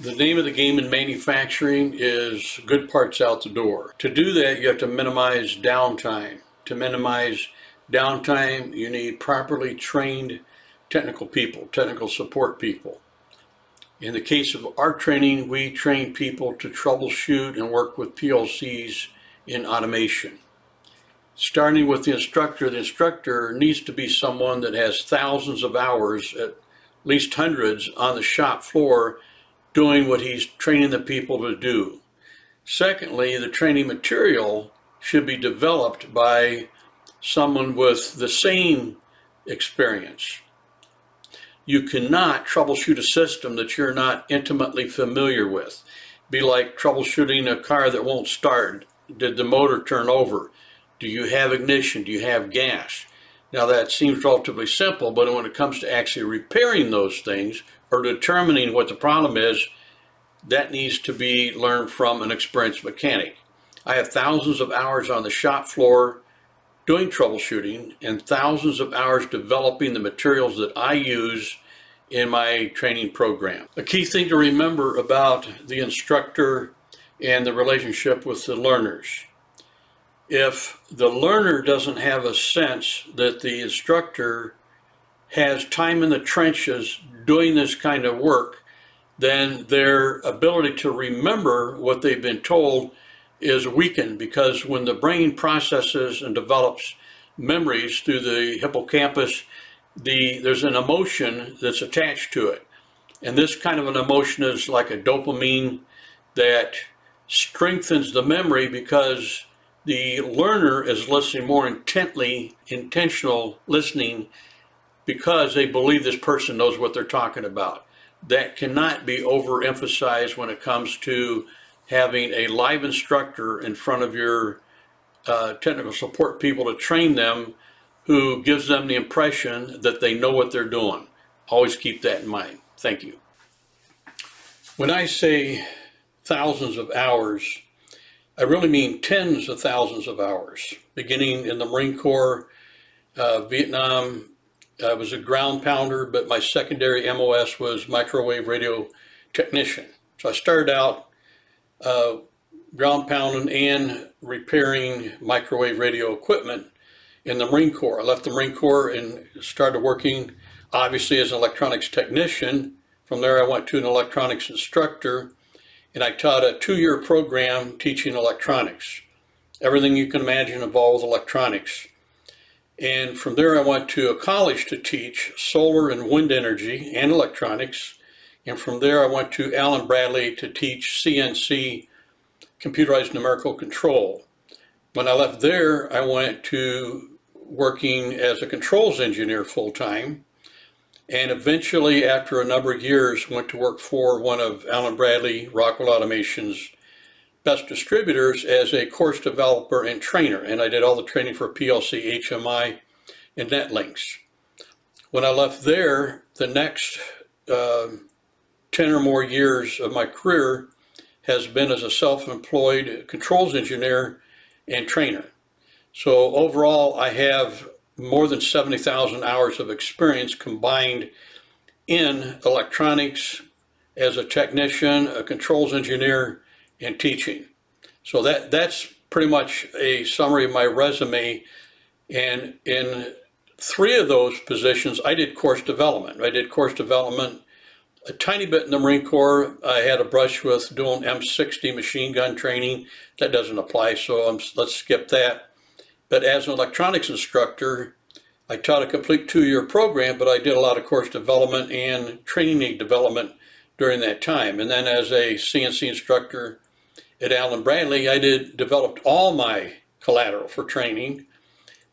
The name of the game in manufacturing is good parts out the door. To do that, you have to minimize downtime. To minimize downtime, you need properly trained technical people, technical support people. In the case of our training, we train people to troubleshoot and work with PLCs in automation. Starting with the instructor needs to be someone that has thousands of hours, at least hundreds, on the shop floor doing what he's training the people to do. Secondly, the training material should be developed by someone with the same experience. You cannot troubleshoot a system that you're not intimately familiar with. Be like troubleshooting a car that won't start. Did the motor turn over? Do you have ignition? Do you have gas? Now that seems relatively simple, but when it comes to actually repairing those things or determining what the problem is, that needs to be learned from an experienced mechanic. I have thousands of hours on the shop floor doing troubleshooting and thousands of hours developing the materials that I use in my training program. A key thing to remember about the instructor and the relationship with the learners. If the learner doesn't have a sense that the instructor has time in the trenches doing this kind of work, then their ability to remember what they've been told is weakened, because when the brain processes and develops memories through the hippocampus, there's an emotion that's attached to it. And this kind of an emotion is like a dopamine that strengthens the memory because the learner is listening more intently, intentional listening, because they believe this person knows what they're talking about. That cannot be overemphasized when it comes to having a live instructor in front of your technical support people to train them, who gives them the impression that they know what they're doing. Always keep that in mind. Thank you. When I say thousands of hours, I really mean tens of thousands of hours. Beginning in the Marine Corps, Vietnam, I was a ground pounder, but my secondary MOS was microwave radio technician. So I started out ground pounding and repairing microwave radio equipment in the Marine Corps. I left the Marine Corps and started working, obviously, as an electronics technician. From there, I went to an electronics instructor, and I taught a 2-year program teaching electronics. Everything you can imagine involved with electronics. And from there, I went to a college to teach solar and wind energy and electronics. And from there, I went to Allen Bradley to teach CNC, computerized numerical control. When I left there, I went to working as a controls engineer full-time. And eventually, after a number of years, went to work for one of Allen Bradley Rockwell Automation's best distributors as a course developer and trainer. And I did all the training for PLC, HMI, and NetLinks. When I left there, the next 10 or more years of my career has been as a self-employed controls engineer and trainer. So overall, I have more than 70,000 hours of experience combined in electronics as a technician, a controls engineer, and teaching. So that's pretty much a summary of my resume. And in 3 of those positions, I did course development. I did course development a tiny bit in the Marine Corps. I had a brush with doing M60 machine gun training. That doesn't apply, so let's skip that. But as an electronics instructor, I taught a complete 2-year program, but I did a lot of course development and training aid development during that time. And then as a CNC instructor at Allen Bradley, I developed all my collateral for training.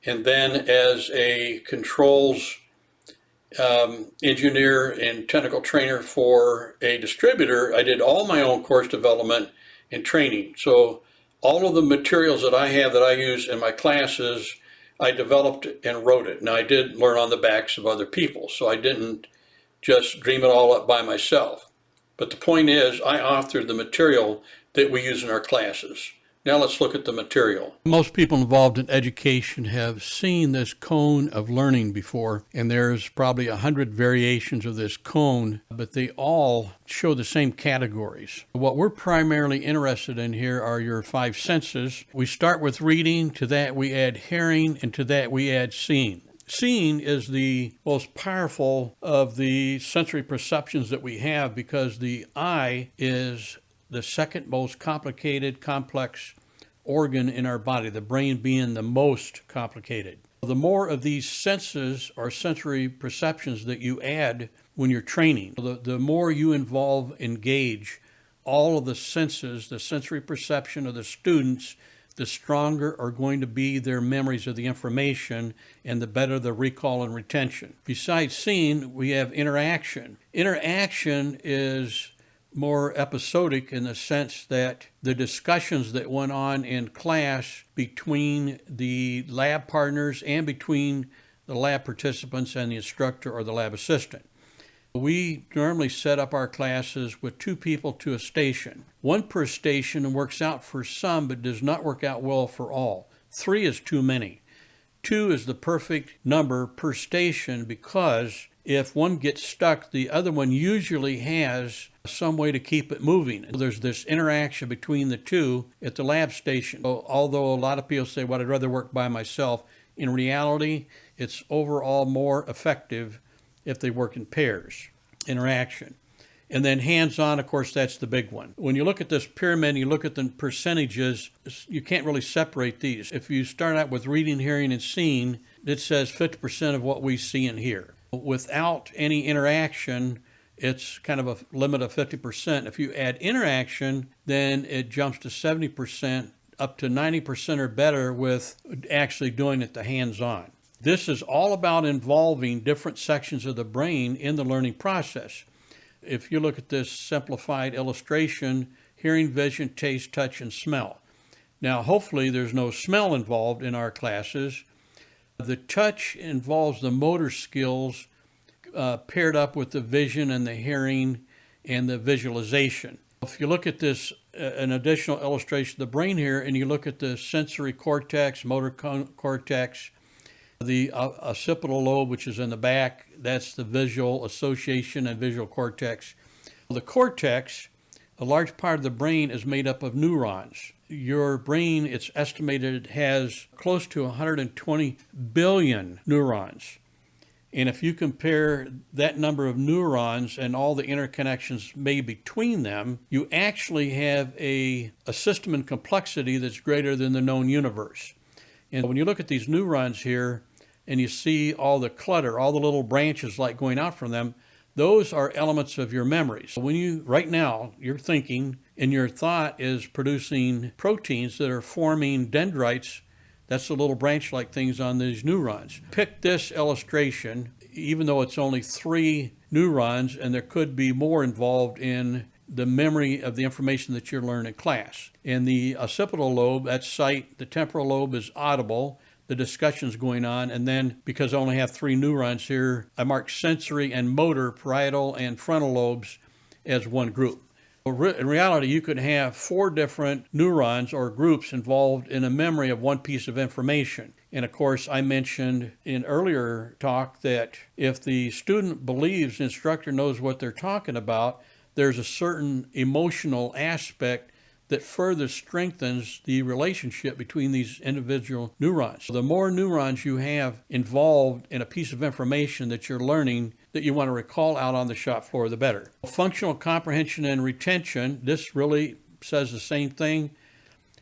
And then as a controls engineer and technical trainer for a distributor, I did all my own course development and training. So all of the materials that I have that I use in my classes, I developed and wrote it. Now, I did learn on the backs of other people, so I didn't just dream it all up by myself. But the point is, I authored the material that we use in our classes. Now let's look at the material. Most people involved in education have seen this cone of learning before, and there's probably 100 variations of this cone, but they all show the same categories. What we're primarily interested in here are your 5 senses. We start with reading, to that we add hearing, and to that we add seeing. Seeing is the most powerful of the sensory perceptions that we have, because the eye is the second most complicated, complex organ in our body, the brain being the most complicated. The more of these senses or sensory perceptions that you add when you're training, the more you engage all of the senses, the sensory perception of the students, the stronger are going to be their memories of the information, and the better the recall and retention. Besides seeing, we have interaction. Interaction is more episodic in the sense that the discussions that went on in class between the lab partners and between the lab participants and the instructor or the lab assistant. We normally set up our classes with 2 people to a station. 1 per station works out for some, but does not work out well for all. 3 is too many. 2 is the perfect number per station, because if one gets stuck, the other one usually has some way to keep it moving. There's this interaction between the 2 at the lab station. Although a lot of people say, well, I'd rather work by myself, in reality, it's overall more effective if they work in pairs. Interaction. And then hands-on, of course, that's the big one. When you look at this pyramid and you look at the percentages, you can't really separate these. If you start out with reading, hearing, and seeing, it says 50% of what we see and hear. Without any interaction, it's kind of a limit of 50%. If you add interaction, then it jumps to 70%, up to 90% or better with actually doing it the hands-on. This is all about involving different sections of the brain in the learning process. If you look at this simplified illustration, hearing, vision, taste, touch, and smell. Now, hopefully there's no smell involved in our classes. The touch involves the motor skills paired up with the vision and the hearing and the visualization. If you look at this, an additional illustration of the brain here, and you look at the sensory cortex, motor cortex, the occipital lobe, which is in the back, that's the visual association and visual cortex. The cortex, a large part of the brain, is made up of neurons. Your brain, it's estimated, has close to 120 billion neurons. And if you compare that number of neurons and all the interconnections made between them, you actually have a system in complexity that's greater than the known universe. And when you look at these neurons here and you see all the clutter, all the little branches like going out from them, those are elements of your memory. So when you, right now, you're thinking and your thought is producing proteins that are forming dendrites. That's the little branch-like things on these neurons. Pick this illustration, even though it's only 3 neurons, and there could be more involved in the memory of the information that you learn in class. In the occipital lobe, that's sight. The temporal lobe is audible. The discussion's going on. And then, because I only have 3 neurons here, I mark sensory and motor, parietal and frontal lobes, as one group. In reality, you could have 4 different neurons or groups involved in a memory of one piece of information. And of course, I mentioned in earlier talk that if the student believes the instructor knows what they're talking about, there's a certain emotional aspect that further strengthens the relationship between these individual neurons. The more neurons you have involved in a piece of information that you're learning that you want to recall out on the shop floor, the better. Functional comprehension and retention, this really says the same thing.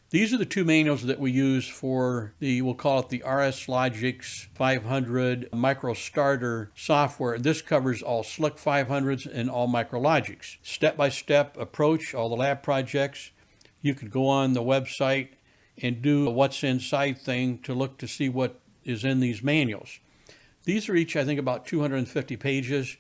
These are the 2 manuals that we use for we'll call it the RS Logix 500 Micro Starter software. This covers all Slick 500s and all MicroLogics. Step-by-step approach, all the lab projects. You could go on the website and do a what's inside thing to look to see what is in these manuals. These are each, I think, about 250 pages.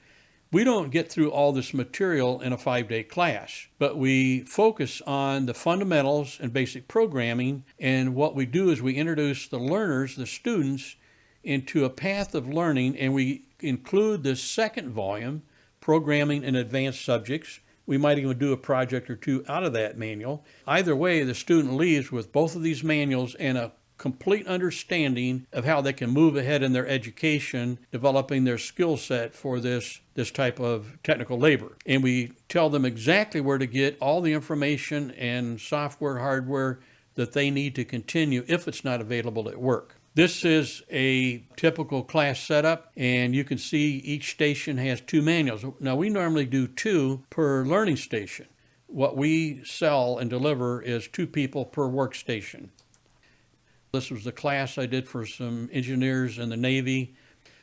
We don't get through all this material in a 5-day class, but we focus on the fundamentals and basic programming, and what we do is we introduce the learners, the students, into a path of learning, and we include this second volume, Programming in Advanced Subjects, We might even do a project or two out of that manual. Either way, the student leaves with both of these manuals and a complete understanding of how they can move ahead in their education, developing their skill set for this type of technical labor. And we tell them exactly where to get all the information and software, hardware that they need to continue if it's not available at work. This is a typical class setup, and you can see each station has 2 manuals. Now, we normally do 2 per learning station. What we sell and deliver is 2 people per workstation. This was the class I did for some engineers in the Navy.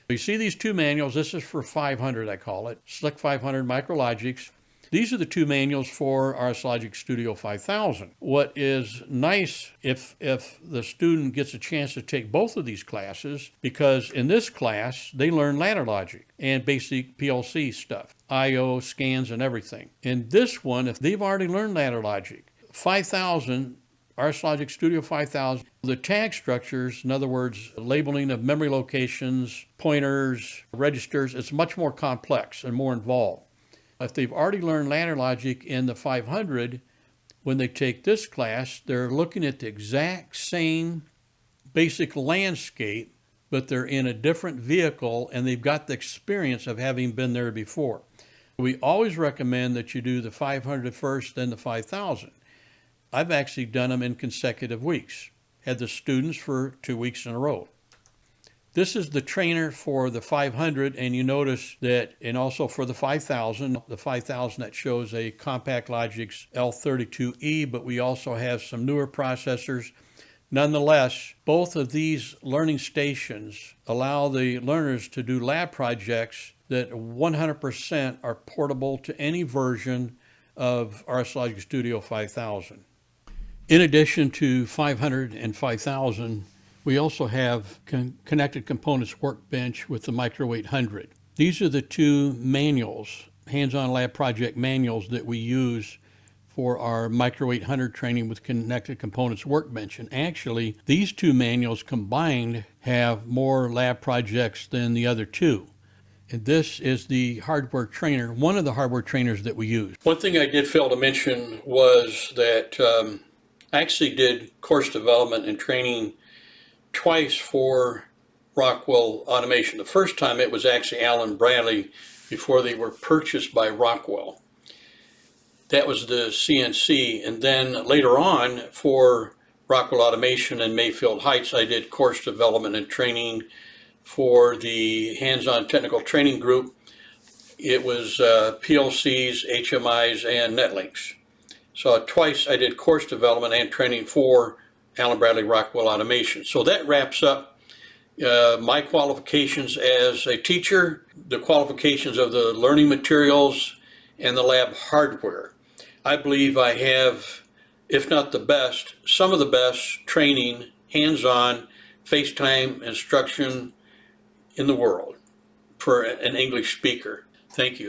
You see these 2 manuals. This is for 500, I call it, Slick 500 Micrologics. These are the 2 manuals for RS Logic Studio 5000. What is nice if the student gets a chance to take both of these classes, because in this class, they learn ladder logic and basic PLC stuff, I/O, scans, and everything. In this one, if they've already learned ladder logic, 5000, RS Logic Studio 5000, the tag structures, in other words, labeling of memory locations, pointers, registers, it's much more complex and more involved. If they've already learned ladder logic in the 500, when they take this class, they're looking at the exact same basic landscape, but they're in a different vehicle and they've got the experience of having been there before. We always recommend that you do the 500 first, then the 5000. I've actually done them in consecutive weeks. Had the students for 2 weeks in a row. This is the trainer for the 500, and you notice that, and also for the 5000, that shows a Compact Logix L32E, but we also have some newer processors. Nonetheless, both of these learning stations allow the learners to do lab projects that 100% are portable to any version of RS Logic Studio 5000. In addition to 500 and 5000, we also have Connected Components Workbench with the Micro 800. These are the 2 manuals, hands-on lab project manuals, that we use for our Micro 800 training with Connected Components Workbench. And actually, these 2 manuals combined have more lab projects than the other 2. And this is the hardware trainer, one of the hardware trainers that we use. One thing I did fail to mention was that I actually did course development and training twice for Rockwell Automation. The first time it was actually Allen Bradley before they were purchased by Rockwell. That was the CNC. And then later on for Rockwell Automation in Mayfield Heights, I did course development and training for the hands-on technical training group. It was PLCs, HMIs, and Netlinks. So twice I did course development and training for Allen Bradley Rockwell Automation. So that wraps up my qualifications as a teacher, the qualifications of the learning materials, and the lab hardware. I believe I have, if not the best, some of the best training, hands-on, FaceTime instruction in the world for an English speaker. Thank you.